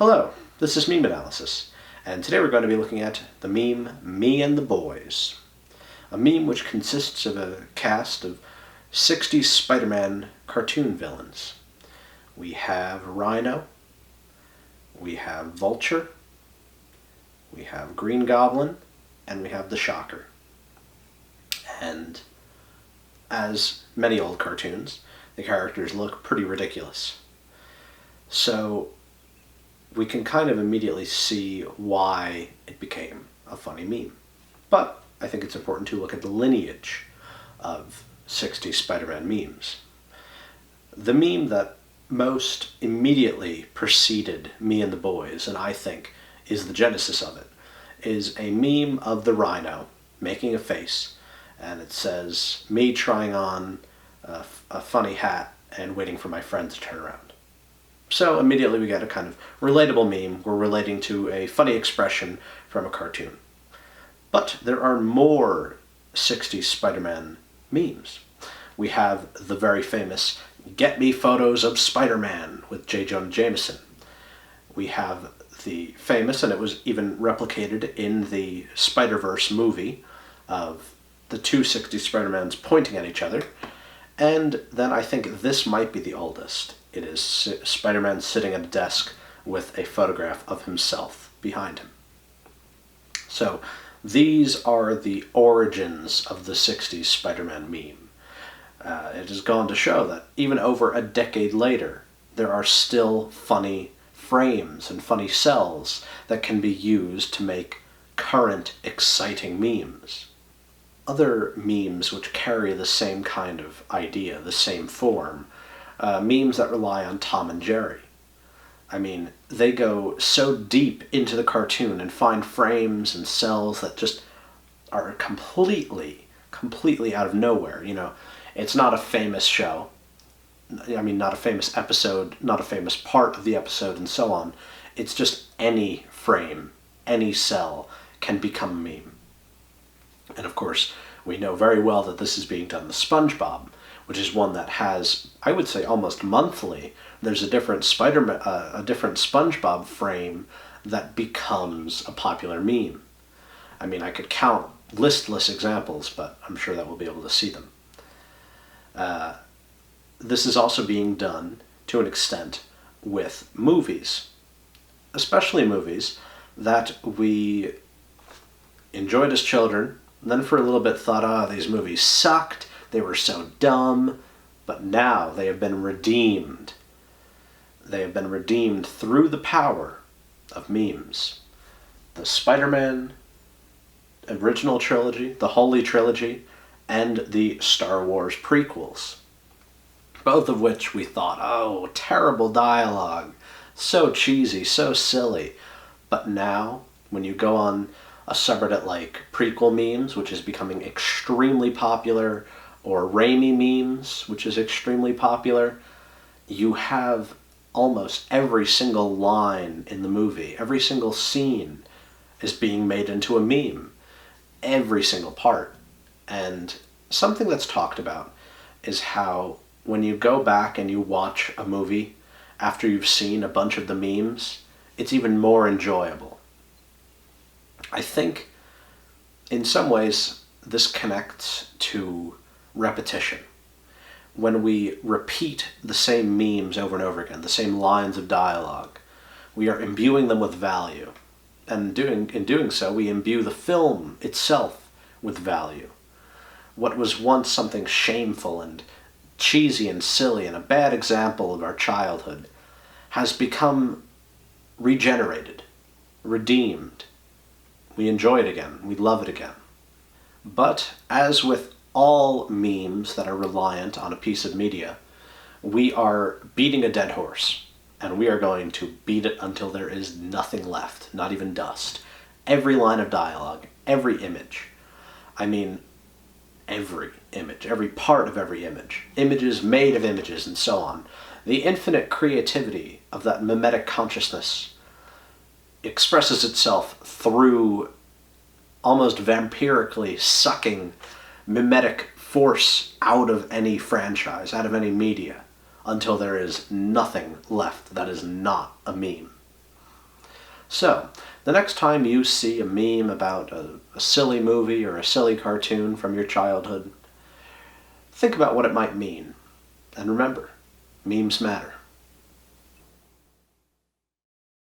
Hello, this is MemeAnalysis, and today we're going to be looking at the meme Me and the Boys. A meme which consists of a cast of 60s Spider-Man cartoon villains. We have Rhino, we have Vulture, we have Green Goblin, and we have the Shocker. And as many old cartoons, the characters look pretty ridiculous. So we can kind of immediately see why it became a funny meme. But I think it's important to look at the lineage of 60s Spider-Man memes. The meme that most immediately preceded Me and the Boys, and I think is the genesis of it, is a meme of the Rhino making a face, and it says, me trying on a funny hat and waiting for my friend to turn around. So immediately we get a kind of relatable meme. We're relating to a funny expression from a cartoon. But there are more 60s Spider-Man memes. We have the very famous Get Me Photos of Spider-Man with J. Jonah Jameson. We have the famous, and it was even replicated in the Spider-Verse movie, of the two 60s Spider-Mans pointing at each other. And then I think this might be the oldest. It is Spider-Man sitting at a desk with a photograph of himself behind him. So these are the origins of the 60s Spider-Man meme. It has gone to show that even over a decade later, there are still funny frames and funny cells that can be used to make current, exciting memes. Other memes which carry the same kind of idea, the same form, memes that rely on Tom and Jerry. I mean, they go so deep into the cartoon and find frames and cells that just are completely out of nowhere. You know, it's not a famous show. I mean, not a famous episode, not a famous part of the episode, and so on. It's just any frame, any cell can become a meme. And of course, we know very well that this is being done with SpongeBob, which is one that has, I would say, almost monthly, there's a different SpongeBob frame that becomes a popular meme. I mean, I could count listless examples, but I'm sure that we'll be able to see them. This is also being done, to an extent, with movies, especially movies that we enjoyed as children, and then for a little bit thought, these movies sucked, they were so dumb, but now they have been redeemed. They have been redeemed through the power of memes. The Spider-Man original trilogy, the Holy Trilogy, and the Star Wars prequels. Both of which we thought, oh, terrible dialogue, so cheesy, so silly. But now, when you go on a subreddit like prequel memes, which is becoming extremely popular, or Raimi memes, which is extremely popular, you have almost every single line in the movie, every single scene is being made into a meme. Every single part. And something that's talked about is how when you go back and you watch a movie after you've seen a bunch of the memes, it's even more enjoyable. I think in some ways this connects to repetition. When we repeat the same memes over and over again, the same lines of dialogue, we are imbuing them with value. And in doing so, we imbue the film itself with value. What was once something shameful and cheesy and silly and a bad example of our childhood has become regenerated, redeemed. We enjoy it again. We love it again. But as with all memes that are reliant on a piece of media, we are beating a dead horse, and we are going to beat it until there is nothing left, not even dust. Every line of dialogue, every image. I mean, every image, every part of every image. Images made of images, and so on. The infinite creativity of that mimetic consciousness expresses itself through almost vampirically sucking mimetic force out of any franchise, out of any media, until there is nothing left that is not a meme. So, the next time you see a meme about a silly movie or a silly cartoon from your childhood, think about what it might mean. And remember, memes matter.